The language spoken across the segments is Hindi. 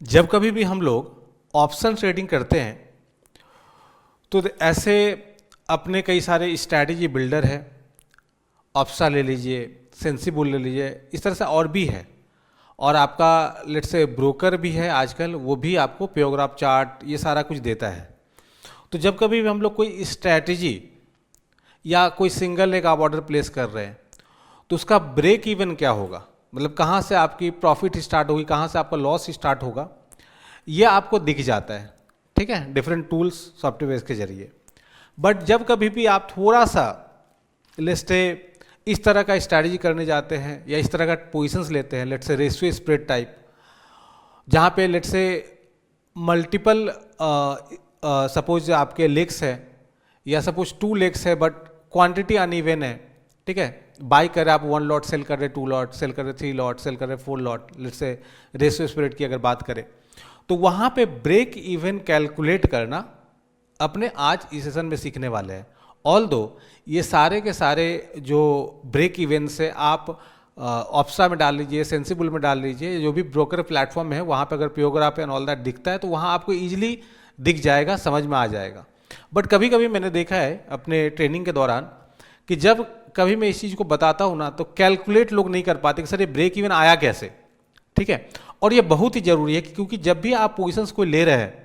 जब कभी भी हम लोग ऑप्शन ट्रेडिंग करते हैं तो ऐसे अपने कई सारे स्ट्रैटेजी बिल्डर है। ऑप्सा ले लीजिए, सेंसिबल ले लीजिए, इस तरह से और भी है। और आपका लेट से ब्रोकर भी है आजकल, वो भी आपको प्योग्राफ चार्ट ये सारा कुछ देता है। तो जब कभी भी हम लोग कोई स्ट्रैटेजी या कोई सिंगल एक आप ऑर्डर प्लेस कर रहे हैं तो उसका ब्रेक इवन क्या होगा, मतलब कहाँ से आपकी प्रॉफिट स्टार्ट होगी, कहाँ से आपका लॉस स्टार्ट होगा, ये आपको दिख जाता है। ठीक है, डिफरेंट टूल्स सॉफ्टवेयर के जरिए। बट जब कभी भी आप थोड़ा सा लेट्स इस तरह का स्ट्रैटेजी करने जाते हैं या इस तरह का पोजीशंस लेते हैं, let's say ratio spread type, जहाँ पे लेट्स से मल्टीपल सपोज आपके लेग्स है या सपोज 2 लेग्स है बट क्वांटिटी अनइवन है। ठीक है, बाई कर रहे आप 1 लॉट, सेल कर रहे 2 लॉट, सेल कर रहे 3 लॉट, सेल कर रहे 4 lot, let's say ratio spread की अगर बात करें तो वहाँ पे ब्रेक इवन कैलकुलेट करना अपने आज इस सेशन में सीखने वाले हैं। ऑल्दो ये सारे के सारे जो ब्रेक इवन से आप ऑप्सा में डाल लीजिए, सेंसिबल में डाल लीजिए, जो भी ब्रोकर प्लेटफॉर्म है वहाँ पे अगर प्योग्राफ एंड ऑल दैट दिखता है तो वहाँ आपको ईजिली दिख जाएगा, समझ में आ जाएगा। बट कभी कभी मैंने देखा है अपने ट्रेनिंग के दौरान कि जब कभी मैं इस चीज़ को बताता हूँ ना तो कैलकुलेट लोग नहीं कर पाते कि सर ये ब्रेक इवन आया कैसे। ठीक है, और ये बहुत ही जरूरी है क्योंकि जब भी आप पोजीशंस को ले रहे हैं,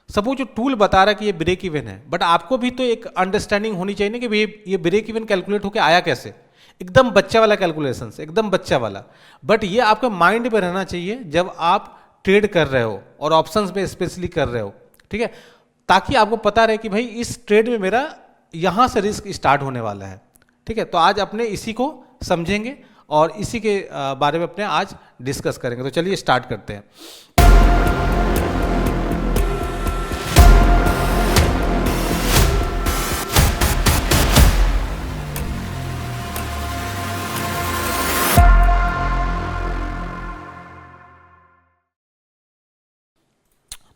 सपोज जो टूल बता रहा है कि ये ब्रेक इवन है, बट आपको भी तो एक अंडरस्टैंडिंग होनी चाहिए ना कि भाई ये ब्रेक इवन कैलकुलेट होकर आया कैसे। एकदम बच्चा वाला कैलकुलेशन, एकदम बच्चा वाला। बट ये आपके माइंड में रहना चाहिए जब आप ट्रेड कर रहे हो और ऑप्शंस में स्पेशली कर रहे हो। ठीक है, ताकि आपको पता रहे कि भाई इस ट्रेड में मेरा यहाँ से रिस्क स्टार्ट होने वाला है। ठीक है, तो आज अपने इसी को समझेंगे और इसी के बारे में अपने आज डिस्कस करेंगे। तो चलिए स्टार्ट करते हैं।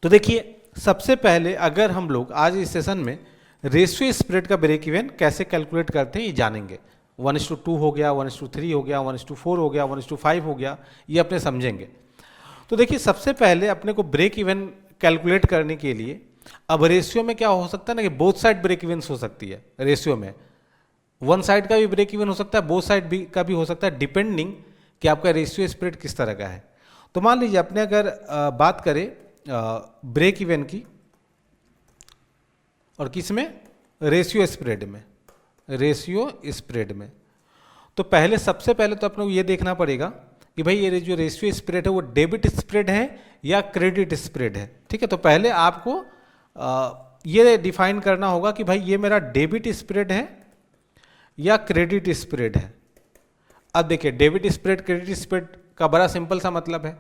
तो देखिए, सबसे पहले अगर हम लोग आज इस सेशन में रेशियो स्प्रेड का ब्रेक इवन कैसे कैलकुलेट करते हैं ये जानेंगे। 1:2 हो गया, 1:3 हो गया, 1:4 हो गया, 1:5 हो गया, ये अपने समझेंगे। तो देखिए, सबसे पहले अपने को ब्रेक इवन कैलकुलेट करने के लिए अब रेशियो में क्या हो सकता है ना कि बोथ साइड ब्रेक इवन हो सकती है। रेशियो में वन साइड का भी ब्रेक इवन हो सकता है, बोथ साइड भी का भी हो सकता है, डिपेंडिंग कि आपका रेशियो स्प्रेड किस तरह का है। तो मान लीजिए अपने अगर बात करें ब्रेक इवन की और किस में, रेशियो स्प्रेड में, रेशियो स्प्रेड में, तो पहले सबसे पहले तो अपने को ये देखना पड़ेगा कि भाई ये जो रेशियो स्प्रेड है वो डेबिट स्प्रेड है या क्रेडिट स्प्रेड है। ठीक है, तो पहले आपको ये डिफाइन करना होगा कि भाई ये मेरा डेबिट स्प्रेड है या क्रेडिट स्प्रेड है। अब देखिए, डेबिट स्प्रेड क्रेडिट स्प्रेड का बड़ा सिंपल सा मतलब है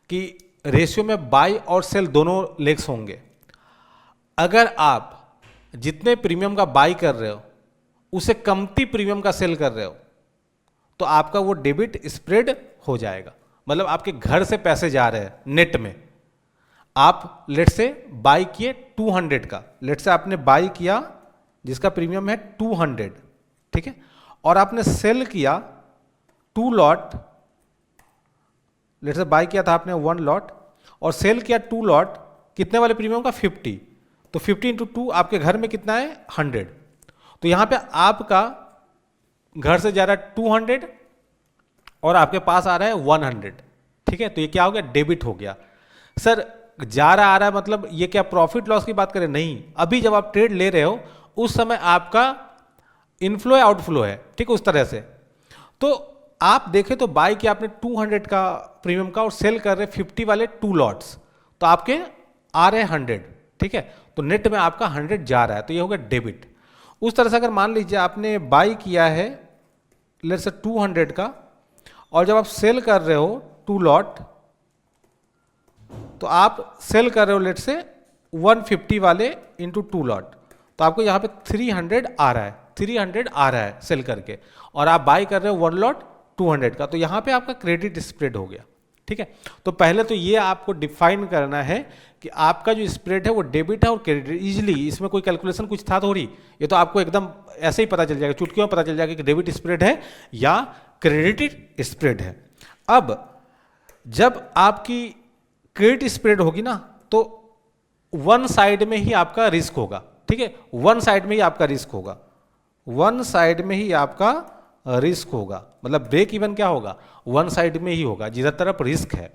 कि रेशियो में बाई और सेल दोनों लेग्स होंगे। अगर आप जितने प्रीमियम का बाई कर रहे हो उसे कमती प्रीमियम का सेल कर रहे हो तो आपका वो डेबिट स्प्रेड हो जाएगा। मतलब आपके घर से पैसे जा रहे हैं नेट में, आप लेट से बाई किए 200 का, लेट से आपने बाई किया जिसका प्रीमियम है 200, ठीक है, और आपने सेल किया 2 लॉट, लेट से बाई किया था आपने 1 लॉट और सेल किया 2 लॉट, कितने वाले प्रीमियम का 50, तो 50 × 2 आपके घर में कितना है 100। तो यहां पे आपका घर से जा रहा है 200 और आपके पास आ रहा है 100। ठीक है, तो ये क्या हो गया, डेबिट हो गया। सर जा रहा आ रहा है मतलब ये क्या प्रॉफिट लॉस की बात करें? नहीं, अभी जब आप ट्रेड ले रहे हो उस समय आपका इनफ्लो या आउटफ्लो है। ठीक है, उस तरह से। तो आप देखें तो बाई किया आपने 200 का प्रीमियम का और सेल कर रहे 50 वाले 2 लॉट्स, तो आपके आ रहे 100। ठीक है, तो नेट में आपका 100 जा रहा है, तो ये होगा डेबिट। उस तरह से अगर मान लीजिए आपने बाई किया है लेट्स से 200 का और जब आप सेल कर रहे हो 2 लॉट, तो आप सेल कर रहे हो लेट्स से 150 वाले इंटू 2 लॉट, तो आपको यहाँ पे 300 आ रहा है, 300 आ रहा है सेल करके, और आप बाई कर रहे हो 1 लॉट 200 का, तो यहाँ पे आपका क्रेडिट स्प्रेड हो गया। ठीक है, तो पहले तो ये आपको डिफाइन करना है कि आपका जो स्प्रेड है वो डेबिट है और क्रेडिट। इजीली इसमें कोई कैलकुलेशन कुछ था थोड़ी, ये तो आपको एकदम ऐसे ही पता चल जाएगा, चुटकियों में पता चल जाएगा कि डेबिट स्प्रेड है या क्रेडिट स्प्रेड है। अब जब आपकी क्रेडिट स्प्रेड होगी ना तो वन साइड में ही आपका रिस्क होगा, ठीक है, वन साइड में ही आपका रिस्क होगा, वन साइड में ही आपका रिस्क होगा, मतलब ब्रेक इवन क्या होगा, वन साइड में ही होगा जिधर तरफ रिस्क है।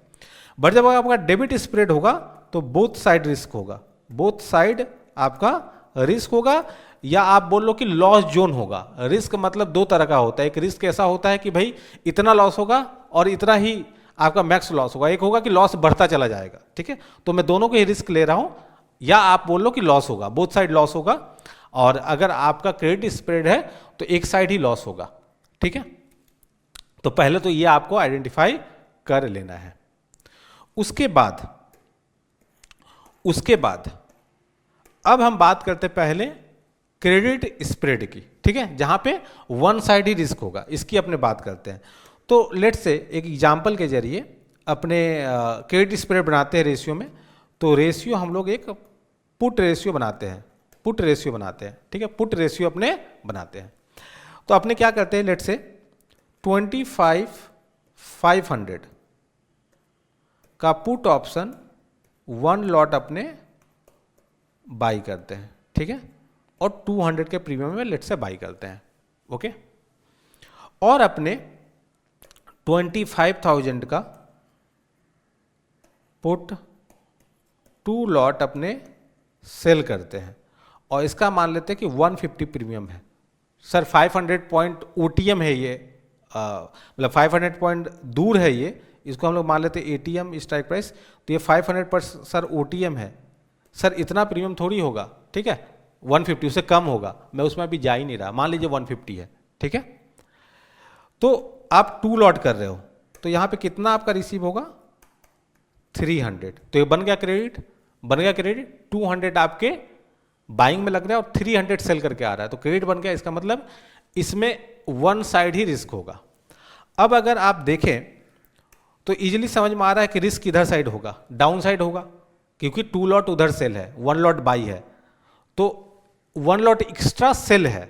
बट जब आपका डेबिट स्प्रेड होगा तो बोथ साइड रिस्क होगा, बोथ साइड आपका रिस्क होगा, या आप बोल लो कि लॉस जोन होगा। रिस्क मतलब दो तरह का होता है, एक रिस्क ऐसा होता है कि भाई इतना लॉस होगा और इतना ही आपका मैक्स लॉस होगा, एक होगा कि लॉस बढ़ता चला जाएगा, ठीक है, तो मैं दोनों को ही रिस्क ले रहा हूं, या आप बोल लो कि लॉस होगा, बोथ साइड लॉस होगा, और अगर आपका क्रेडिट स्प्रेड है तो एक साइड ही लॉस होगा, ठीक है। तो पहले तो ये आपको आइडेंटिफाई कर लेना है। उसके बाद अब हम बात करते पहले क्रेडिट स्प्रेड की, ठीक है, जहां पे वन साइड ही रिस्क होगा, इसकी अपने बात करते हैं। तो लेट से एक एग्जांपल के जरिए अपने क्रेडिट स्प्रेड बनाते हैं रेशियो में। तो रेशियो हम लोग एक पुट रेशियो बनाते हैं, ठीक है, पुट रेशियो अपने बनाते हैं। तो अपने क्या करते हैं, लेट से 25,500 का पुट ऑप्शन 1 लॉट अपने बाई करते हैं, ठीक है, और 200 के प्रीमियम में लेट से बाई करते हैं, ओके। और अपने 25,000 का पुट 2 लॉट अपने सेल करते हैं, और इसका मान लेते हैं कि 150 प्रीमियम है। सर 500 पॉइंट ओटीएम है ये, मतलब 500 पॉइंट दूर है ये, इसको हम लोग मान लेते हैं एटीएम स्ट्राइक प्राइस, तो ये 500 पर सर ओटीएम है, सर इतना प्रीमियम थोड़ी होगा, ठीक है, 150 उससे कम होगा, मैं उसमें अभी जा ही नहीं रहा, मान लीजिए 150 है, ठीक है। तो आप 2 लॉट कर रहे हो, तो यहाँ पे कितना आपका रिसीव होगा, 300, तो ये बन गया क्रेडिट, 200 आपके बाइंग में लग रहा है और 300 सेल करके आ रहा है, तो क्रेडिट बन गया। इसका मतलब इसमें वन साइड ही रिस्क होगा। अब अगर आप देखें तो इजीली समझ में आ रहा है कि रिस्क किधर साइड होगा, डाउन साइड होगा, क्योंकि 2 लॉट उधर सेल है, 1 लॉट बाई है, तो 1 लॉट एक्स्ट्रा सेल है,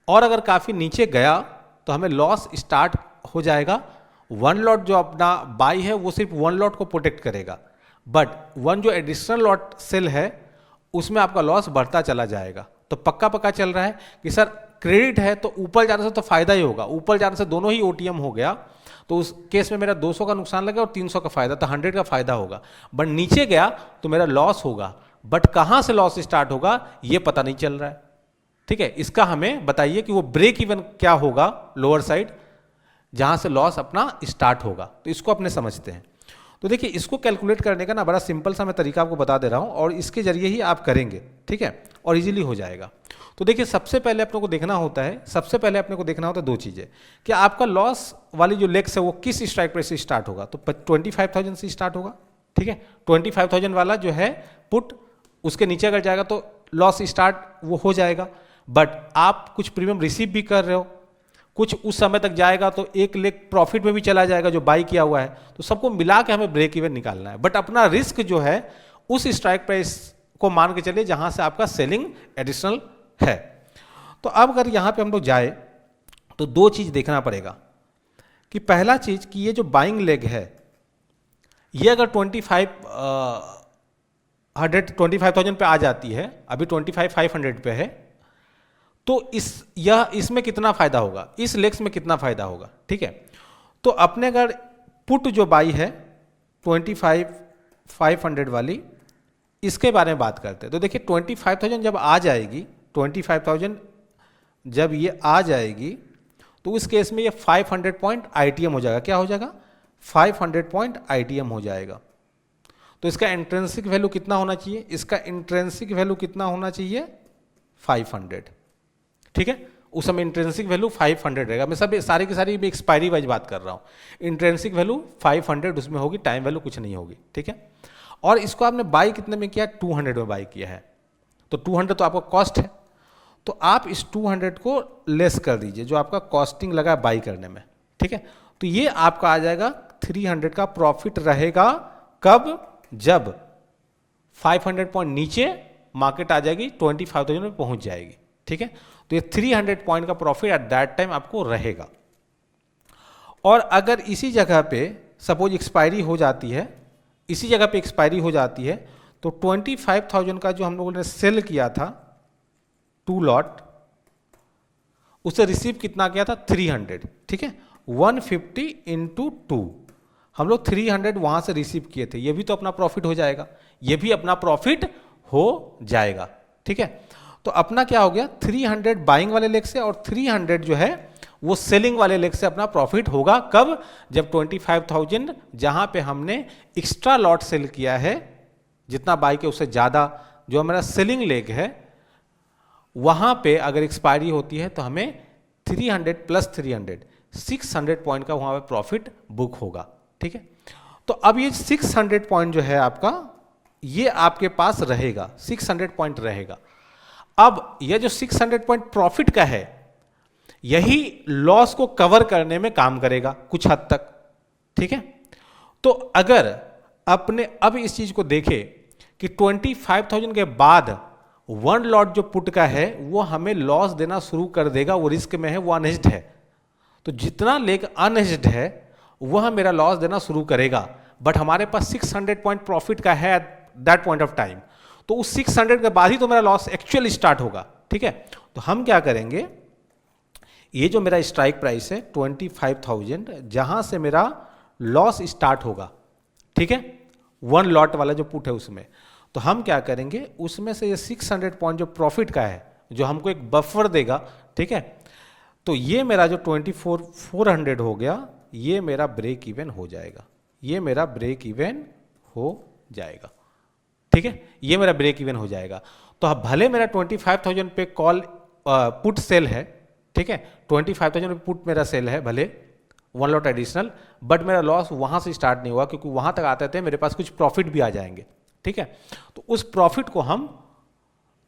और अगर काफी नीचे गया तो हमें लॉस स्टार्ट हो जाएगा। 1 लॉट जो अपना बाई है वो सिर्फ 1 लॉट को प्रोटेक्ट करेगा, बट 1 जो एडिशनल लॉट सेल है उसमें आपका लॉस बढ़ता चला जाएगा। तो पक्का चल रहा है कि सर क्रेडिट है तो ऊपर जाने से तो फायदा ही होगा, ऊपर जाने से दोनों ही ओटीएम हो गया, तो उस केस में मेरा 200 का नुकसान लगा और 300 का फायदा, तो 100 का फायदा होगा। बट नीचे गया तो मेरा लॉस होगा, बट कहां से लॉस स्टार्ट होगा ये पता नहीं चल रहा है, ठीक है। इसका हमें बताइए कि वो ब्रेक इवन क्या होगा लोअर साइड, जहां से लॉस अपना स्टार्ट होगा, तो इसको अपने समझते हैं। तो देखिए इसको कैलकुलेट करने का ना बड़ा सिंपल सा मैं तरीका आपको बता दे रहा हूं, और इसके जरिए ही आप करेंगे, ठीक है, और इजीली हो जाएगा। तो देखिए सबसे पहले अपने को देखना होता है, दो चीजें, कि आपका लॉस वाली जो लेग्स है वो किस स्ट्राइक प्राइस से स्टार्ट होगा। तो 25,000 से स्टार्ट होगा, ठीक है, 25,000 वाला जो है पुट, उसके नीचे अगर जाएगा तो लॉस स्टार्ट वो हो जाएगा। बट आप कुछ प्रीमियम रिसीव भी कर रहे हो, कुछ उस समय तक जाएगा तो 1 लेग प्रॉफिट में भी चला जाएगा जो बाई किया हुआ है, तो सबको मिला के हमें ब्रेक इवन निकालना है। बट अपना रिस्क जो है उस स्ट्राइक प्राइस को मान के चलिए जहां से आपका सेलिंग एडिशनल है। तो अब अगर यहां पे हम लोग जाए तो 2 चीज देखना पड़ेगा, कि पहला चीज कि ये जो बाइंग लेग है ये अगर 25,000 पे आ जाती है, अभी 25,500 पे है, तो इसमें कितना फायदा होगा, इस लेग्स में कितना फायदा होगा, ठीक है। तो अपने अगर पुट जो बाई है 25,500 वाली, इसके बारे में बात करते हैं। तो देखिए 25,000 जब आ जाएगी, 25,000 जब ये आ जाएगी तो उस केस में ये 500 पॉइंट आईटीएम हो जाएगा। क्या हो जाएगा, 500 पॉइंट आईटीएम हो जाएगा। तो इसका इंट्रिंसिक वैल्यू कितना होना चाहिए, इसका इंट्रिंसिक वैल्यू कितना होना चाहिए, 500, ठीक है। उस समय इंट्रिंसिक वैल्यू 500 रहेगा। मैं सब सारी की सारी एक्सपायरी वाइज बात कर रहा हूँ। इंट्रिंसिक वैल्यू 500 उसमें होगी, टाइम वैल्यू कुछ नहीं होगी, ठीक है। और इसको आपने बाई कितने में किया, 200 में बाई किया है, तो 200 तो आपका कॉस्ट है, तो आप इस 200 को लेस कर दीजिए जो आपका कॉस्टिंग लगा बाई करने में, ठीक है। तो ये आपका आ जाएगा 300 का प्रॉफिट रहेगा। कब, जब 500 पॉइंट नीचे मार्केट आ जाएगी, 25,000 में पहुंच जाएगी, ठीक है। तो ये 300 पॉइंट का प्रॉफिट एट दैट टाइम आपको रहेगा। और अगर इसी जगह पे सपोज एक्सपायरी हो जाती है इसी जगह पे एक्सपायरी हो जाती है, तो 25,000 का जो हम लोगों ने सेल किया था 2 लॉट, उसे रिसीव कितना किया था 300, ठीक है, 150 इंटू 2, हम लोग 300 वहां से रिसीव किए थे, ये भी तो अपना प्रॉफिट हो जाएगा, ये भी अपना प्रॉफिट हो जाएगा, ठीक है। तो अपना क्या हो गया 300 बाइंग वाले लेग से और 300 जो है वो सेलिंग वाले लेग से अपना प्रॉफिट होगा। कब? जब 25,000 जहां पे हमने एक्स्ट्रा लॉट सेल किया है, जितना बाई के उससे ज्यादा जो हमारा सेलिंग लेग है, वहां पे अगर एक्सपायरी होती है तो हमें 300 प्लस 300 600 पॉइंट का वहां पे प्रॉफिट बुक होगा, ठीक है। तो अब ये 600 पॉइंट जो है आपका, ये आपके पास रहेगा, 600 पॉइंट रहेगा। अब यह जो 600 पॉइंट प्रॉफिट का है, यही लॉस को कवर करने में काम करेगा कुछ हद तक, ठीक है। तो अगर अपने अब इस चीज को देखें कि 25,000 के बाद 1 लॉट जो पुट का है वो हमें लॉस देना शुरू कर देगा, वो रिस्क में है, वो अनहेज्ड है। तो जितना लेग अनहेज्ड है वह मेरा लॉस देना शुरू करेगा, बट हमारे पास 600 पॉइंट प्रॉफिट का है at that point of time, तो उस 600 के बाद ही तो मेरा लॉस एक्चुअल स्टार्ट होगा, ठीक है। तो हम क्या करेंगे, ये जो मेरा स्ट्राइक प्राइस है 25,000, जहां से मेरा लॉस स्टार्ट होगा, ठीक है, 1 लॉट वाला जो पुट है उसमें, तो हम क्या करेंगे, उसमें से ये 600 पॉइंट जो प्रॉफिट का है, जो हमको एक बफर देगा, ठीक है, तो ये मेरा जो 24,400 हो गया, ये मेरा ब्रेक इवन हो जाएगा, ये मेरा ब्रेक इवन हो जाएगा, ठीक है, ये मेरा ब्रेक इवन हो जाएगा। तो अब भले मेरा 25,000 पे कॉल पुट सेल है, ठीक है, 25,000 पे पुट मेरा सेल है, भले 1 लॉट एडिशनल, बट मेरा लॉस वहां से स्टार्ट नहीं हुआ, क्योंकि वहां तक आते थे मेरे पास कुछ प्रॉफिट भी आ जाएंगे, ठीक है। तो उस प्रॉफिट को हम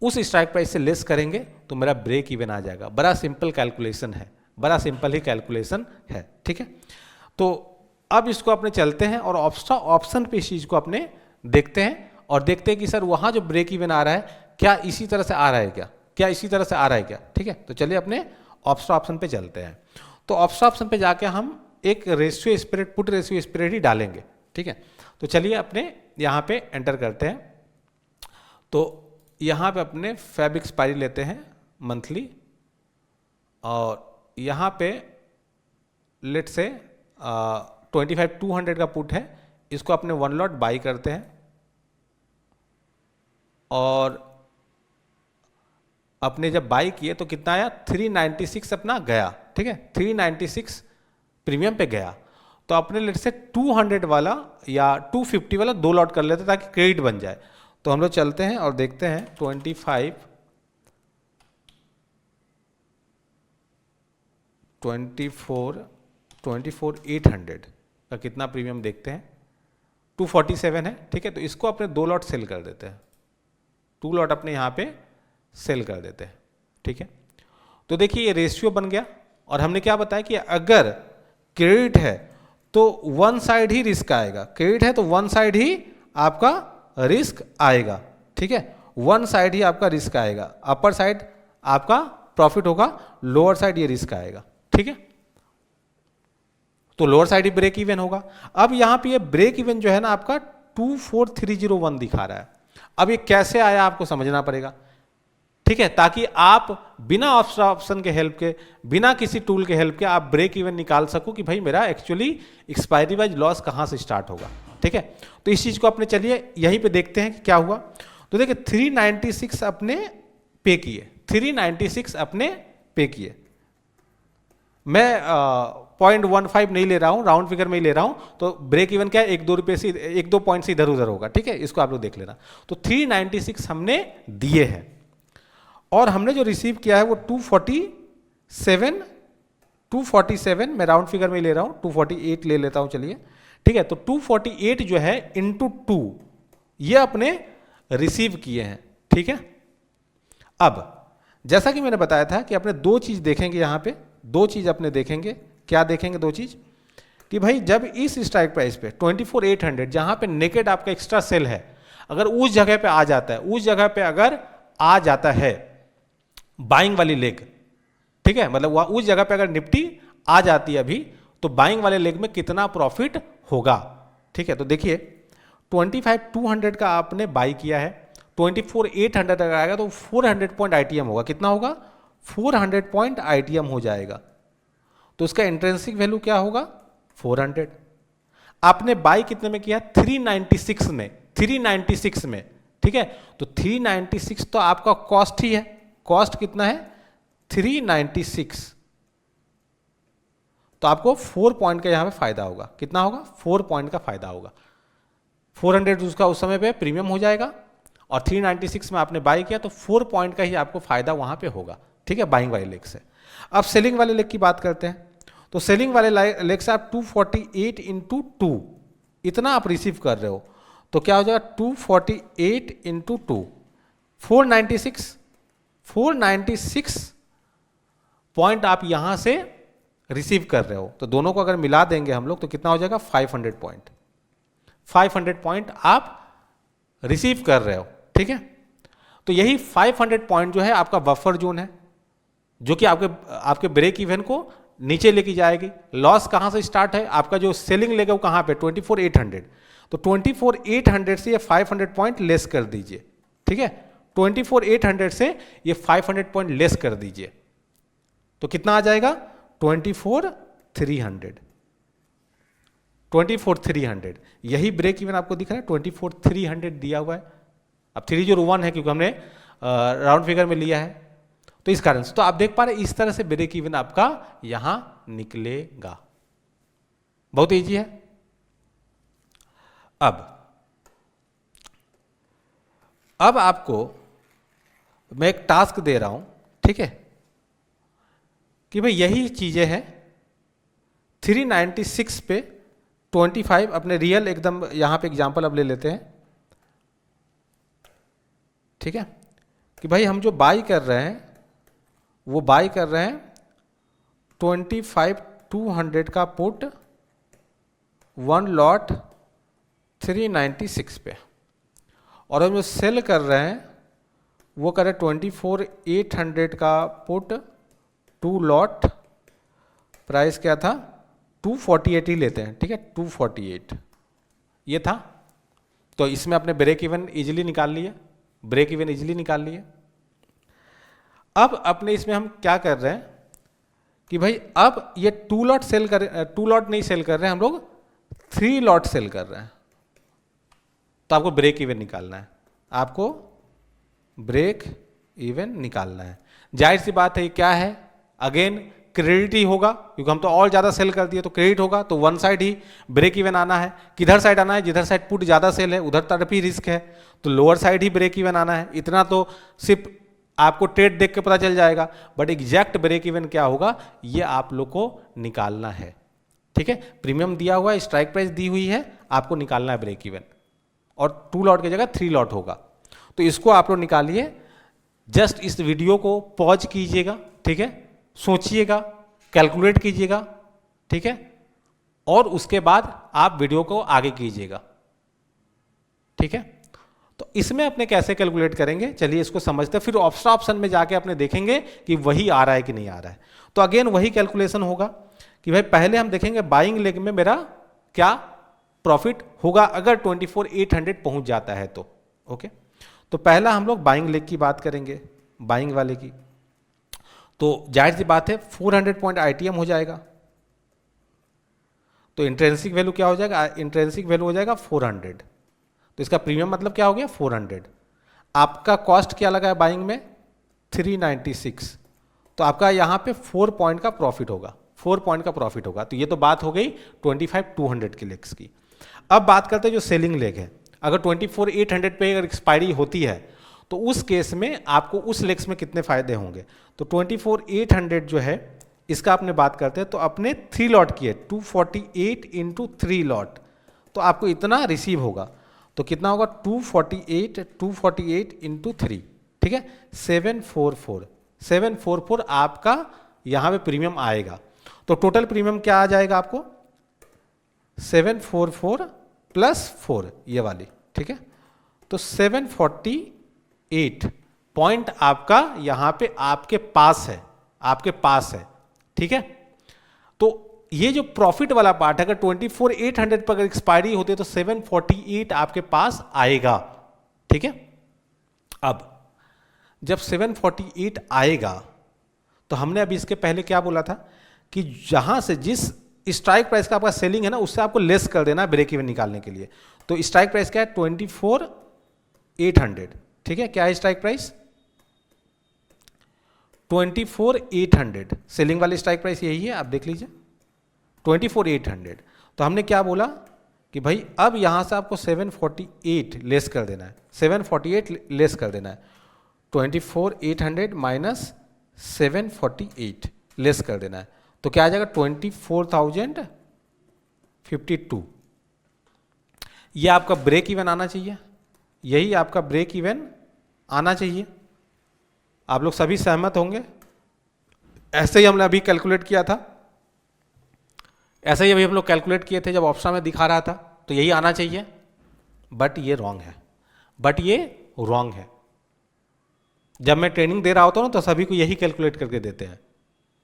उस स्ट्राइक प्राइस से लेस करेंगे तो मेरा ब्रेक इवन आ जाएगा। बड़ा सिंपल कैलकुलेशन है, बड़ा सिंपल ही कैलकुलेशन है, ठीक है। तो अब इसको अपने चलते हैं और ऑप्शन पे इस चीज को अपने देखते हैं और देखते हैं कि सर वहां जो ब्रेक इवन आ रहा है क्या इसी तरह से आ रहा है क्या इसी तरह से आ रहा है क्या, ठीक है। तो चलिए अपने ऑप्शन पे चलते हैं। तो ऑप्शन पे जाके हम एक ratio spread, put ratio spread ही डालेंगे, ठीक है। तो चलिए अपने यहाँ पे एंटर करते हैं। तो यहाँ पे अपने फैब एक्सपायरी लेते हैं मंथली, और यहाँ पे लेट से 25,200 का पुट है, इसको अपने 1 लॉट बाई करते हैं और अपने जब बाई किए तो कितना आया 396 अपना गया, ठीक है, 396 प्रीमियम पे गया। तो अपने लेट से 200 वाला या 250 वाला 2 लॉट कर लेते हैं ताकि क्रेडिट बन जाए। तो हम लोग चलते हैं और देखते हैं 24,800 का कितना प्रीमियम देखते हैं, 247 है, ठीक है। तो इसको अपने 2 लॉट सेल कर देते हैं, 2 लॉट अपने यहाँ पे सेल कर देते हैं, ठीक है। तो देखिए ये रेशियो बन गया, और हमने क्या बताया कि अगर क्रेडिट है तो वन साइड ही रिस्क आएगा, क्रेडिट है तो वन साइड ही आपका रिस्क आएगा, ठीक है, वन साइड ही आपका रिस्क आएगा, अपर साइड आपका प्रॉफिट होगा, लोअर साइड ये रिस्क आएगा, ठीक है। तो लोअर साइड ही ब्रेक इवन होगा। अब यहां पे ये ब्रेक इवन जो है ना आपका 24,301 दिखा रहा है। अब ये कैसे आया आपको समझना पड़ेगा, ठीक है, ताकि आप बिना ऑप्शन के हेल्प के, बिना किसी टूल के हेल्प के आप ब्रेक इवन निकाल सको कि भाई मेरा एक्चुअली एक्सपायरी वाइज लॉस कहां से स्टार्ट होगा, ठीक है। तो इस चीज को अपने चलिए यहीं पे देखते हैं कि क्या हुआ। तो देखिए 396 अपने पे किए, 396 अपने पे किए। मैं 0.15 नहीं ले रहा हूं, राउंड फिगर में ही ले रहा हूं, तो ब्रेक इवन क्या है 1-2 रुपए से 1-2 पॉइंट से इधर उधर होगा, ठीक है, इसको आप लोग देख लेना। तो 396 हमने दिए हैं और हमने जो रिसीव किया है वो 247 मैं राउंड फिगर में ले रहा हूं, 248 ले लेता हूं चलिए, ठीक है। तो 248 जो है इंटू 2 ये अपने रिसीव किए हैं, ठीक है। अब जैसा कि मैंने बताया था कि अपने 2 चीज देखेंगे, यहां पे 2 चीज अपने देखेंगे। क्या देखेंगे 2 चीज, कि भाई जब इस स्ट्राइक प्राइस पे 24,800 जहां पे नेकेड आपका एक्स्ट्रा सेल है, अगर उस जगह पे आ जाता है, उस जगह पे अगर आ जाता है बाइंग वाली लेग, ठीक है, मतलब उस जगह पे अगर निफ्टी आ जाती है अभी, तो बाइंग वाले लेग में कितना प्रॉफिट होगा, ठीक है। तो देखिए 25,200 का आपने बाई किया है, 24,800 अगर आएगा तो 400 पॉइंट ITM होगा। कितना होगा? 400 पॉइंट ITM हो जाएगा। तो उसका इंट्रिंसिक वैल्यू क्या होगा? 400। आपने बाई कितने में किया? 396 में, 396 में, ठीक है। तो 396 तो आपका कॉस्ट ही है। कॉस्ट कितना है? 396। तो आपको 4 पॉइंट का यहां पे फायदा होगा। कितना होगा? 4 पॉइंट का फायदा होगा। 400 उसका उस समय पे प्रीमियम हो जाएगा और 396 में आपने बाई किया तो 4 पॉइंट का ही आपको फायदा वहां पे होगा, ठीक है, बाइंग वाले लेग से। अब सेलिंग वाले लेग की बात करते हैं। तो सेलिंग वाले लेग से आप 248 इंटू 2 इतना आप रिसीव कर रहे हो, तो क्या हो जाएगा? 248 इंटू 2 496 पॉइंट आप यहां से रिसीव कर रहे हो। तो दोनों को अगर मिला देंगे हम लोग तो कितना हो जाएगा? 500 पॉइंट। 500 पॉइंट आप रिसीव कर रहे हो, ठीक है। तो यही 500 पॉइंट जो है आपका बफर जोन है, जो कि आपके ब्रेक इवन को नीचे लेके जाएगी। लॉस कहां से स्टार्ट है? आपका जो सेलिंग लेगा वो कहां पे? 24,800। तो 24,800 से ये 500 पॉइंट लेस कर दीजिए, ठीक है। 24,800 से ये 500 पॉइंट लेस कर दीजिए तो कितना आ जाएगा? 24,300। 24,300 यही ब्रेक इवन आपको दिख रहा है, 24,300 दिया हुआ है। अब 301 है क्योंकि हमने राउंड फिगर में लिया है, तो इस कारण से तो आप देख पा रहे इस तरह से ब्रेक इवन आपका यहां निकलेगा। बहुत इजी है। अब आपको मैं एक टास्क दे रहा हूं, ठीक है, कि भाई यही चीजें हैं 396 पे 25 अपने रियल एकदम यहां पे एग्जांपल अब ले लेते हैं, ठीक है, कि भाई हम जो बाई कर रहे हैं वो बाई कर रहे हैं 25,200 का पुट 1 लॉट 396 पे, और हम जो सेल कर रहे हैं वो कर रहे 24,800 का पुट 2 लॉट, प्राइस क्या था? 248 ही लेते हैं, ठीक है, 248 ये था। तो इसमें अपने ब्रेक इवन इजीली निकाल लिए, ब्रेक इवन इजीली निकाल लिए। अब अपने इसमें हम क्या कर रहे हैं कि भाई अब ये 2 लॉट सेल कर, 2 लॉट नहीं सेल कर रहे हैं हम लोग, 3 लॉट सेल कर रहे हैं। तो आपको ब्रेक इवन निकालना है, आपको ब्रेक इवन निकालना है। जाहिर सी बात है क्या है, अगेन क्रेडिट ही होगा क्योंकि हम तो और ज्यादा सेल कर दिए तो क्रेडिट होगा। तो वन साइड ही ब्रेक इवन आना है। किधर साइड आना है? जिधर साइड पुट ज्यादा सेल है उधर तरफ ही रिस्क है, तो लोअर साइड ही ब्रेक इवन आना है। इतना तो सिर्फ आपको ट्रेड देख के पता चल जाएगा, बट एग्जैक्ट ब्रेक इवन क्या होगा ये आप लोग को निकालना है, ठीक है। प्रीमियम दिया हुआ है, स्ट्राइक प्राइस दी हुई है, आपको निकालना है ब्रेक इवन, और 2 लॉट की जगह 3 लॉट होगा। तो इसको आप लोग निकालिए। जस्ट इस वीडियो को पॉज कीजिएगा, ठीक है, सोचिएगा, कैलकुलेट कीजिएगा, ठीक है, और उसके बाद आप वीडियो को आगे कीजिएगा, ठीक है। तो इसमें अपने कैसे कैलकुलेट करेंगे, चलिए इसको समझते हैं, फिर एक्स्ट्रा ऑप्शन में जाके अपने देखेंगे कि वही आ रहा है कि नहीं आ रहा है। तो अगेन वही कैलकुलेशन होगा कि भाई पहले हम देखेंगे बाइंग लेग में मेरा क्या प्रॉफिट होगा अगर 24,800 पहुंच जाता है तो, ओके। तो पहला हम लोग बाइंग लेग की बात करेंगे, बाइंग वाले की। तो जाहिर सी बात है 400 पॉइंट ITM हो जाएगा, तो इंट्रेंसिक वैल्यू क्या हो जाएगा? इंट्रेंसिक वैल्यू हो जाएगा 400। तो इसका प्रीमियम मतलब क्या हो गया? 400। आपका कॉस्ट क्या लगा है बाइंग में? 396। तो आपका यहां पे 4 पॉइंट का प्रॉफिट होगा, 4 पॉइंट का प्रॉफिट होगा। तो ये तो बात हो गई 25,200 के लेग्स की। अब बात करते हैं जो सेलिंग लेग है। अगर 24,800 पे अगर एक्सपायरी होती है तो उस केस में आपको उस लेग्स में कितने फायदे होंगे? तो 24,800 जो है इसका अपने बात करते हैं, तो अपने 3 लॉट किए 248 इंटू 3 लॉट, तो आपको इतना रिसीव होगा। तो कितना होगा? 248 इंटू 3, ठीक है, 744 आपका यहां पे प्रीमियम आएगा। तो टोटल प्रीमियम क्या आ जाएगा आपको? 744 प्लस 4 ये वाली, ठीक है। तो 748 पॉइंट आपका यहां पे आपके पास है, आपके पास है, ठीक है। तो ये जो प्रॉफिट वाला पार्ट है, अगर 24,800 पर अगर एक्सपायरी होती है तो 748 आपके पास आएगा, ठीक है। अब जब 748 आएगा तो हमने अभी इसके पहले क्या बोला था कि जहां से जिस स्ट्राइक प्राइस का आपका सेलिंग है ना, उससे आपको लेस कर देना ब्रेक इवन निकालने के लिए। तो स्ट्राइक प्राइस क्या है? 24,800, ठीक है। क्या है स्ट्राइक प्राइस? 24,800। सेलिंग वाली स्ट्राइक प्राइस यही है, आप देख लीजिए 24,800। तो हमने क्या बोला कि भाई अब यहां से आपको 748 लेस कर देना है, 748 लेस कर देना है। 24,800 माइनस 748 लेस कर देना है, तो क्या आ जाएगा? 24,052। ये आपका ब्रेक इवन आना चाहिए, यही आपका ब्रेक इवन आना चाहिए। आप लोग सभी सहमत होंगे? ऐसे ही हमने अभी कैलकुलेट किया था, ऐसे ही अभी हम लोग कैलकुलेट किए थे जब ऑप्शन में दिखा रहा था, तो यही आना चाहिए। बट ये रॉन्ग है, बट ये रॉन्ग है। जब मैं ट्रेनिंग दे रहा होता हूँ तो सभी को यही कैलकुलेट करके देते हैं,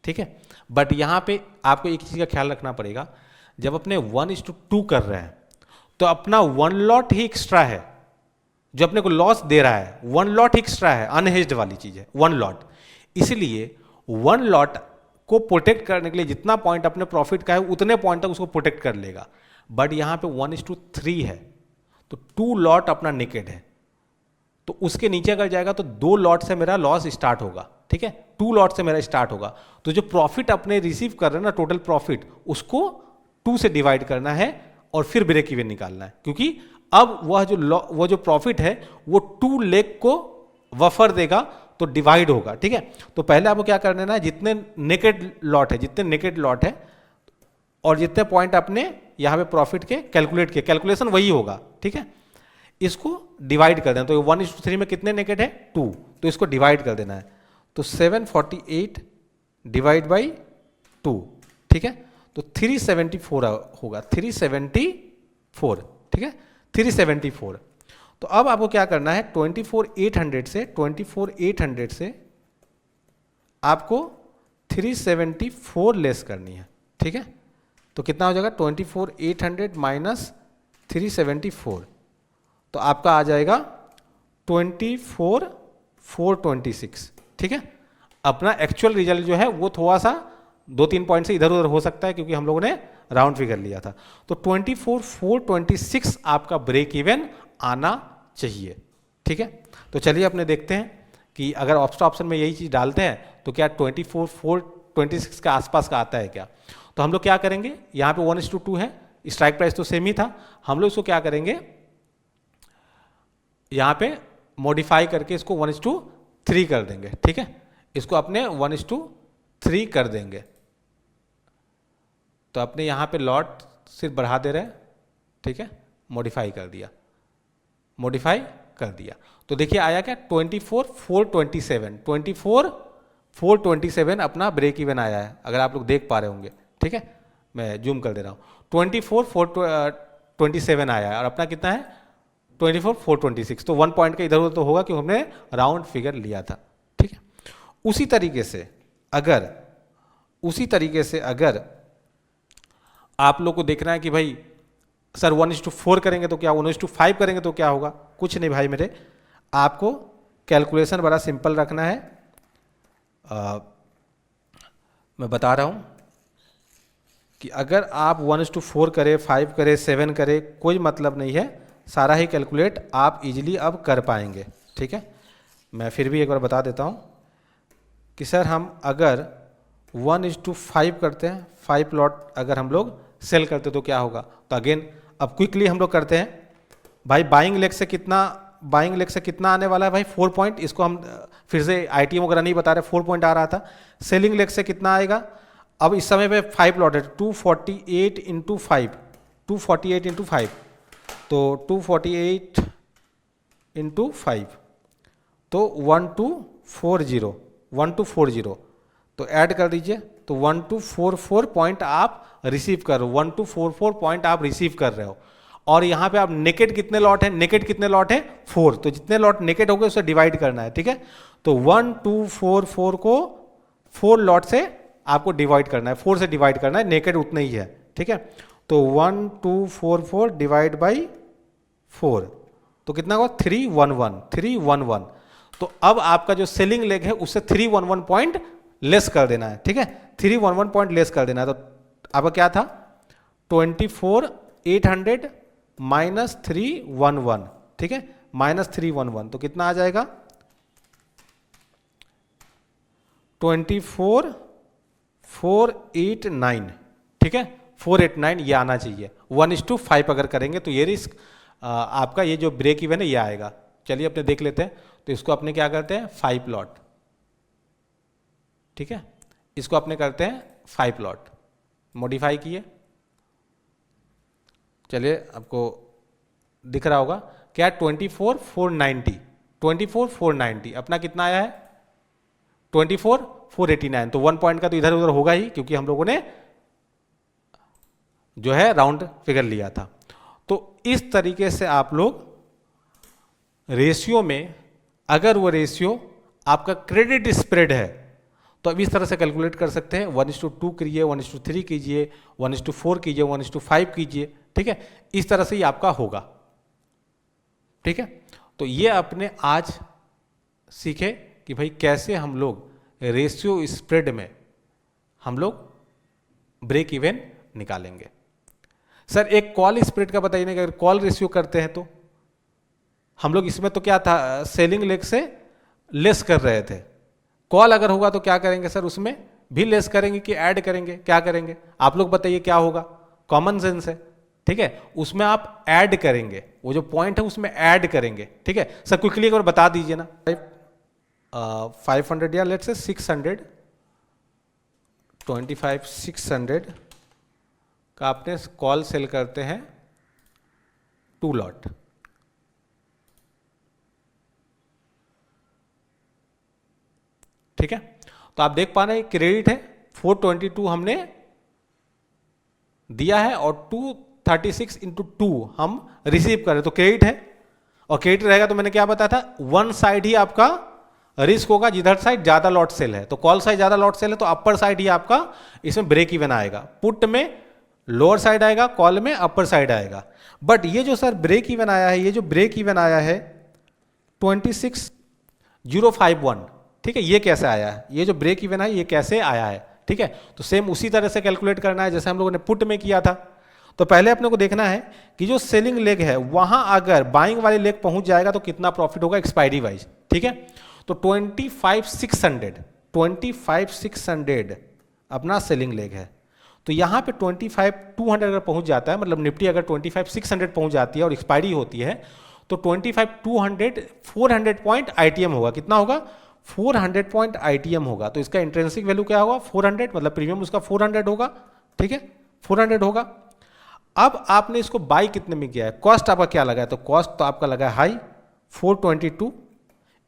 ठीक है। बट यहाँ पे आपको एक चीज़ का ख्याल रखना पड़ेगा, जब अपने 1:2 कर रहे हैं तो अपना 1 लॉट ही एक्स्ट्रा है, जो अपने को लॉस दे रहा है 1 लॉट एक्स्ट्रा है, अनहेज्ड वाली चीज़ है 1 लॉट। इसलिए 1 लॉट को प्रोटेक्ट करने के लिए जितना पॉइंट अपने प्रॉफिट का है उतने पॉइंट तक उसको प्रोटेक्ट कर लेगा। बट यहाँ पे 1:3 है, तो 2 लॉट अपना नेकेड है, तो उसके नीचे अगर जाएगा तो 2 लॉट से मेरा लॉस स्टार्ट होगा, ठीक है। 2 लॉट से मेरा स्टार्ट होगा, तो जो प्रॉफिट अपने रिसीव कर रहे हैं ना, टोटल प्रॉफिट, उसको 2 से डिवाइड करना है और फिर ब्रेक इवन निकालना है। क्योंकि अब वो जो प्रॉफिट है वो 2 लेग को वफर देगा, तो डिवाइड होगा, ठीक है। तो पहले आपको क्या करना है ना, जितने नेकेड लॉट है और जितने पॉइंट आपने यहाँ पे प्रॉफिट के कैलकुलेट किए, कैलकुलेशन वही होगा, ठीक है। इसको डिवाइड कर देना, तो 1:3 में कितने नेकेड है? 2, तो इसको डिवाइड कर देना है। तो 748 डिवाइड बाई 2, ठीक है। तो 374 होगा, 374, ठीक है, 374। तो अब आपको क्या करना है, 24,800 से आपको 374 लेस करनी है, ठीक है। तो कितना हो जाएगा? 24,800 माइनस 374, तो आपका आ जाएगा 24,426, ठीक है। अपना एक्चुअल रिजल्ट जो है वो थोड़ा सा 2-3 पॉइंट से इधर उधर हो सकता है, क्योंकि हम लोगों ने राउंड फिगर लिया था। तो 24,426 आपका ब्रेक इवन आना चाहिए, ठीक है। तो चलिए अपने देखते हैं कि अगर ऑप्शन में यही चीज़ डालते हैं तो क्या 24,426 के आसपास का आता है क्या। तो हम लोग क्या करेंगे, यहाँ पे 1:2 है, स्ट्राइक प्राइस तो सेम ही था, हम लोग इसको क्या करेंगे, यहाँ पे मॉडिफाई करके इसको 1:3 कर देंगे, ठीक है। इसको अपने 1:3 कर देंगे, तो अपने यहाँ पे लॉट सिर्फ बढ़ा दे रहे हैं, ठीक है। मॉडिफाई कर दिया, तो देखिए आया क्या? 24,427 अपना ब्रेक इवन आया है, अगर आप लोग देख पा रहे होंगे, ठीक है। मैं जूम कर दे रहा हूँ, 24,427 आया है, और अपना कितना है? 24,426। तो 1 पॉइंट का इधर उधर तो होगा क्योंकि हमने राउंड फिगर लिया था, ठीक है। उसी तरीके से अगर आप लोग को देखना है कि भाई सर 1:4 करेंगे तो क्या, 1:5 करेंगे तो क्या होगा, कुछ नहीं भाई मेरे, आपको कैलकुलेशन बड़ा सिंपल रखना है। मैं बता रहा हूं कि अगर आप 1:4 करें, 5 करें, 7 करें, कोई मतलब नहीं है, सारा ही कैलकुलेट आप इजीली अब कर पाएंगे, ठीक है। मैं फिर भी एक बार बता देता हूं कि सर हम अगर 1:5 करते हैं, 5 लॉट अगर हम लोग सेल करते तो क्या होगा। तो अगेन अब क्विकली हम लोग करते हैं भाई, बाइंग लेग से कितना आने वाला है भाई? 4 पॉइंट। इसको हम फिर से ITM वगैरह नहीं बता रहे, 4 पॉइंट आ रहा था। सेलिंग लेग से कितना आएगा? अब इस समय पे 5 लॉट है, 248 इंटू 5, 248 इंटू 5, तो 248 इंटू 5, तो 1240, तो ऐड कर दीजिए, तो 1244 पॉइंट आप रिसीव कर रहे हो, 1244 पॉइंट आप रिसीव कर रहे हो। और यहाँ पे आप नेकेड कितने लॉट है? 4, तो जितने लॉट नेकेड हो गए उसे डिवाइड करना है, ठीक है। तो 1244 को 4 लॉट से आपको डिवाइड करना है, 4 से डिवाइड करना है, नेकेड उतना ही है, ठीक है। तो 1 2 4 4 डिवाइड बाई 4 तो कितना होगा 311 311। तो अब आपका जो सेलिंग लेग है उससे 311 पॉइंट लेस कर देना है, ठीक है, 311 पॉइंट लेस कर देना है। तो आपका क्या था 24,800 माइनस 311, ठीक है, माइनस 311 तो कितना आ जाएगा 24,489, ठीक है, 489 ये आना चाहिए। 1:5 अगर करेंगे तो ये रिस्क आपका ये जो ब्रेक इवन है ये आएगा। चलिए अपने देख लेते हैं। तो इसको अपने क्या करते हैं 5 प्लॉट, ठीक है, इसको अपने करते हैं 5 प्लॉट, मॉडिफाई किए। चलिए आपको दिख रहा होगा क्या 24,490 24,490 अपना कितना आया है 24,489। तो 1 पॉइंट का तो इधर उधर होगा ही क्योंकि हम लोगों ने जो है राउंड फिगर लिया था। तो इस तरीके से आप लोग रेशियो में, अगर वो रेशियो आपका क्रेडिट स्प्रेड है तो अब इस तरह से कैलकुलेट कर सकते हैं 1:2 कीजिए, 1:3 कीजिए, 1:4 कीजिए, 1:5 कीजिए, ठीक है, इस तरह से ही आपका होगा, ठीक है। तो ये अपने आज सीखे कि भाई कैसे हम लोग रेशियो स्प्रेड में हम लोग ब्रेक इवन निकालेंगे। सर एक कॉल स्प्रेड का बताइए, अगर कॉल रेशियो करते हैं तो हम लोग इसमें तो क्या था सेलिंग लेग से लेस कर रहे थे, कॉल अगर होगा तो क्या करेंगे सर उसमें भी लेस करेंगे कि ऐड करेंगे, क्या करेंगे आप लोग बताइए क्या होगा, कॉमन सेंस है, ठीक है, उसमें आप ऐड करेंगे, वो जो पॉइंट है उसमें ऐड करेंगे, ठीक है। सर क्विकली एक बार बता दीजिए ना 500 या लेट्स से 600 600 का आपने कॉल सेल करते हैं 2 लॉट, ठीक है। तो आप देख पा रहे हैं क्रेडिट है 422 हमने दिया है और 236 इंटू 2 हम रिसीव कर रहे, तो क्रेडिट है। और क्रेडिट रहेगा तो मैंने क्या बताया था वन साइड ही आपका रिस्क होगा, जिधर साइड ज्यादा लॉट सेल है, तो कॉल साइड ज्यादा लॉट सेल है तो अपर साइड ही आपका इसमें ब्रेक इवन आएगा, पुट में लोअर साइड आएगा, कॉल में अपर साइड आएगा। बट ये जो सर ब्रेक इवन आया है, ये जो ब्रेक इवन आया है 26,051, ठीक है, ये कैसे आया है, ये जो ब्रेक इवन है ये कैसे आया है, ठीक है। तो सेम उसी तरह से कैलकुलेट करना है जैसे हम लोगों ने पुट में किया था। तो पहले अपने को देखना है कि जो सेलिंग लेग है वहां अगर बाइंग वाली लेग पहुंच जाएगा तो कितना प्रॉफिट होगा एक्सपायरी वाइज, ठीक है। तो 25,600 अपना सेलिंग लेग है, तो यहां पे 25,200 अगर पहुंच जाता है, मतलब निफ्टी अगर 25,600 पहुंच जाती है और एक्सपायरी होती है तो 25,200 400 पॉइंट आईटीएम होगा, कितना होगा 400 पॉइंट आईटीएम होगा। तो इसका इंट्रिंसिक वैल्यू क्या होगा 400, मतलब प्रीमियम उसका 400 होगा, ठीक है, 400 होगा। अब आपने इसको बाई कितने में किया है, कॉस्ट आपका क्या लगा है, तो कॉस्ट तो आपका लगा है हाई 422।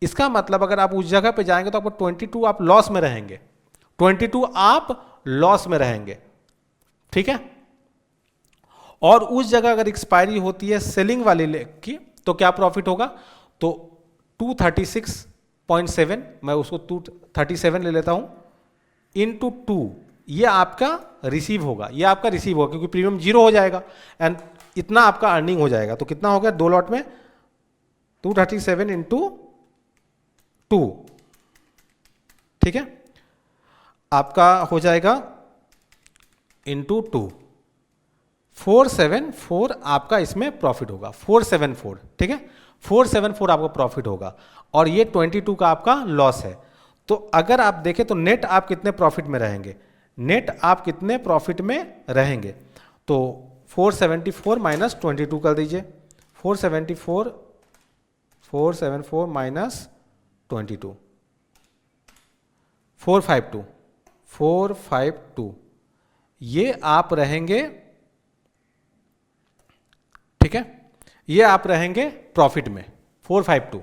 इसका मतलब अगर आप उस जगह पे जाएंगे तो आपको 22 आप लॉस में रहेंगे, 22 आप लॉस में रहेंगे, ठीक है। और उस जगह अगर एक्सपायरी होती है सेलिंग वाली लेग की तो क्या प्रॉफिट होगा, तो 236.7, मैं उसको 237 ले लेता हूं, इंटू 2 ये आपका रिसीव होगा, ये आपका रिसीव होगा क्योंकि प्रीमियम 0 हो जाएगा एंड इतना आपका अर्निंग हो जाएगा। तो कितना हो गया 2 लॉट में 237 इंटू 2, ठीक है, आपका हो जाएगा इंटू 2 474 आपका इसमें प्रॉफिट होगा, 474, ठीक है, 474 आपका प्रॉफिट होगा और ये 22 का आपका लॉस है। तो अगर आप देखें तो नेट आप कितने प्रॉफिट में रहेंगे, नेट आप कितने प्रॉफिट में रहेंगे, तो 474 माइनस 22 कर दीजिए, 474 माइनस 22 452 ये आप रहेंगे, ठीक है, ये आप रहेंगे प्रॉफिट में 452।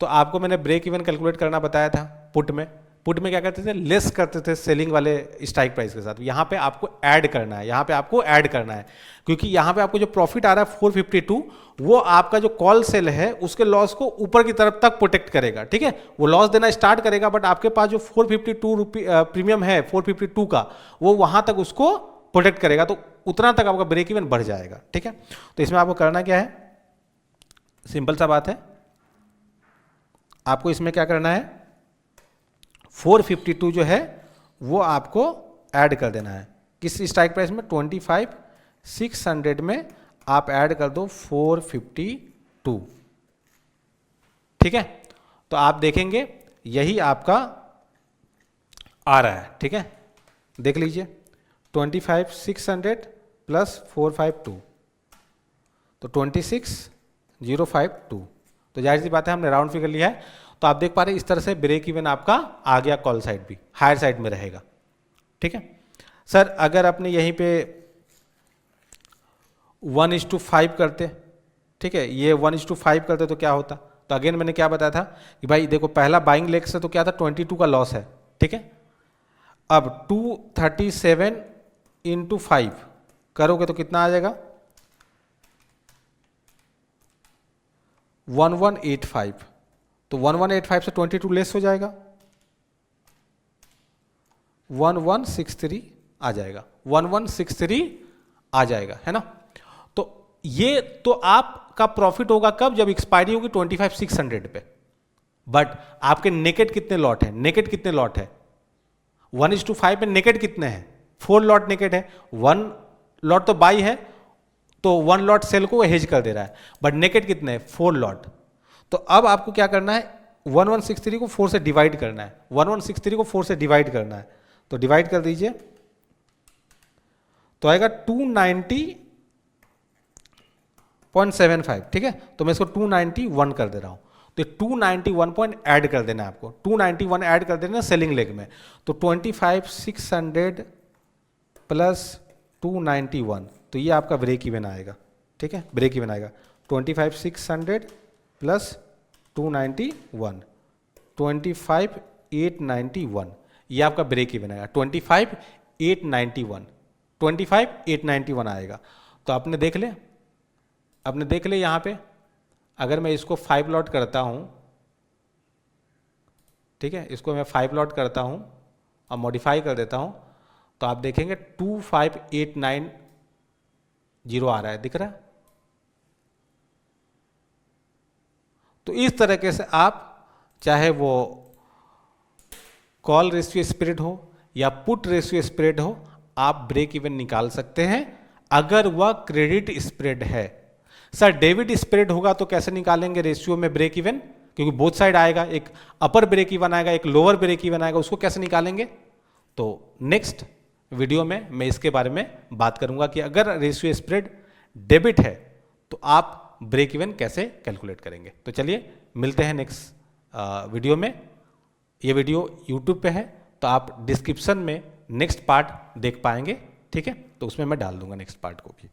तो आपको मैंने ब्रेक इवन कैलकुलेट करना बताया था पुट में, पुट में क्या करते थे, लेस करते थे सेलिंग वाले स्ट्राइक प्राइस के साथ। यहाँ पे आपको ऐड करना है, यहाँ पे आपको ऐड करना है, क्योंकि यहाँ पे आपको जो प्रॉफिट आ रहा है 452, वो आपका जो कॉल सेल है उसके लॉस को ऊपर की तरफ तक प्रोटेक्ट करेगा, ठीक है। वो लॉस देना स्टार्ट करेगा, बट आपके पास जो 452 प्रीमियम है 452 का, वो वहाँ तक उसको प्रोटेक्ट करेगा, तो उतना तक आपका ब्रेक इवन बढ़ जाएगा, ठीक है। तो इसमें आपको करना क्या है, सिंपल सा बात है, आपको इसमें क्या करना है, 452 जो है वो आपको ऐड कर देना है। किस स्ट्राइक प्राइस में, 25,600 में आप ऐड कर दो 452, ठीक है। तो आप देखेंगे यही आपका आ रहा है, ठीक है। देख लीजिए 25,600 प्लस 452, तो 26,052। तो जाहिर सी बात है हमने राउंड फिगर लिया है, तो आप देख पा रहे हैं इस तरह से ब्रेक इवन आपका आ गया, कॉल साइड भी हायर साइड में रहेगा, ठीक है। सर अगर अपने यहीं पे 1:5 करते, ठीक है, ये 1:5 करते तो क्या होता, तो अगेन मैंने क्या बताया था कि भाई देखो पहला बाइंग लेग से तो क्या था, 22 का लॉस है, ठीक है। अब 237 × 5 करोगे तो कितना आ जाएगा, 1185। तो 1185 से 22 लेस हो जाएगा, 1163 आ जाएगा, 1163 आ जाएगा, है ना। तो ये तो आपका प्रॉफिट होगा कब, जब एक्सपायरी होगी 25,600 पे। बट आपके नेकेट कितने लॉट है, नेकेट कितने लॉट है, 1:5 पे नेकेट कितने हैं, 4 लॉट नेकेट है, 1 लॉट तो बाई है, तो 1 लॉट सेल को हेज कर दे रहा है, बट नेकेट कितने हैं, 4 लॉट। तो अब आपको क्या करना है, 1163 को 4 से डिवाइड करना है, 1163 को 4 से डिवाइड करना है, तो डिवाइड कर दीजिए, तो आएगा 290.75, ठीक है। तो मैं इसको 291 कर दे रहा हूं, तो 291 पॉइंट ऐड कर देना है आपको, 291 ऐड कर देना सेलिंग लेग में, तो 25,600 प्लस 291, तो ये आपका ब्रेक इवन आएगा, ठीक है, ब्रेक इवन आएगा 25,600 प्लस 291, 25,891, ये आपका ब्रेक इवन आएगा, 25,891 आएगा। तो आपने देख ले, यहाँ पे अगर मैं इसको 5 लॉट करता हूं, ठीक है, इसको मैं 5 लॉट करता हूं और मॉडिफाई कर देता हूं, तो आप देखेंगे 25,890 आ रहा है, दिख रहा है। तो इस तरीके से आप चाहे वो कॉल रेशियो स्प्रेड हो या पुट रेशियो स्प्रेड हो, आप ब्रेक इवन निकाल सकते हैं अगर वह क्रेडिट स्प्रेड है। सर डेबिट स्प्रेड होगा तो कैसे निकालेंगे रेशियो में ब्रेक इवन, क्योंकि बोथ साइड आएगा, एक अपर ब्रेक इवन आएगा, एक लोअर ब्रेक इवन आएगा, उसको कैसे निकालेंगे। तो नेक्स्ट वीडियो में मैं इसके बारे में बात करूंगा कि अगर रेशियो स्प्रेड डेबिट है तो आप ब्रेक इवन कैसे कैलकुलेट करेंगे। तो चलिए मिलते हैं नेक्स्ट वीडियो में। ये वीडियो यूट्यूब पे है, तो आप डिस्क्रिप्शन में नेक्स्ट पार्ट देख पाएंगे, ठीक है, तो उसमें मैं डाल दूंगा नेक्स्ट पार्ट को भी।